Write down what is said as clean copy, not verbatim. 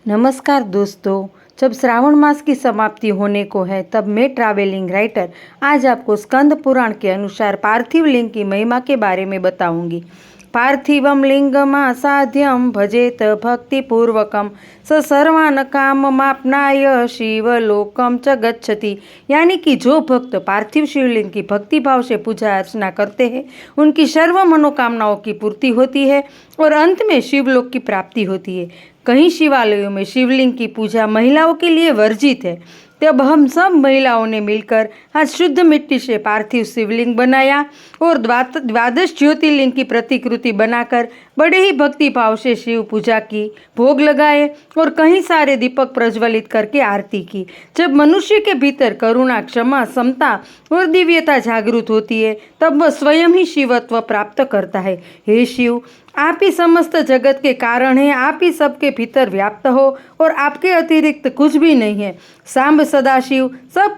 नमस्कार दोस्तों। जब श्रावण मास की समाप्ति होने को है तब मैं ट्रैवलिंग राइटर आज आपको स्कंद पुराण के अनुसार पार्थिव लिंग की महिमा के बारे में बताऊंगी। पार्थिवम लिंगमासाध्यम भजेत भक्तिपूर्वकम स सर्वान काममाप्नाय शिवलोकम च गच्छति। यानी कि जो भक्त पार्थिव शिवलिंग की भक्ति भाव से पूजा अर्चना करते हैं उनकी सर्व मनोकामनाओं की पूर्ति होती है और अंत में शिवलोक की प्राप्ति होती है। कई शिवालयों में शिवलिंग की पूजा महिलाओं के लिए वर्जित है। तब हम सब महिलाओं ने मिलकर आज शुद्ध मिट्टी से पार्थिव शिवलिंग बनाया और द्वादश ज्योतिर्लिंग की प्रतिकृति बनाकर बड़े ही भक्ति भाव से शिव पूजा की, भोग लगाए और कई सारे दीपक प्रज्वलित करके आरती की। जब मनुष्य के भीतर करुणा, क्षमा, समता और दिव्यता जागृत होती है तब वह स्वयं ही शिवत्व प्राप्त करता है। हे शिव, आप ही समस्त जगत के कारण हैं, आप ही सबके भीतर व्याप्त हो और आपके अतिरिक्त कुछ भी नहीं है। सांब सदाशिव सब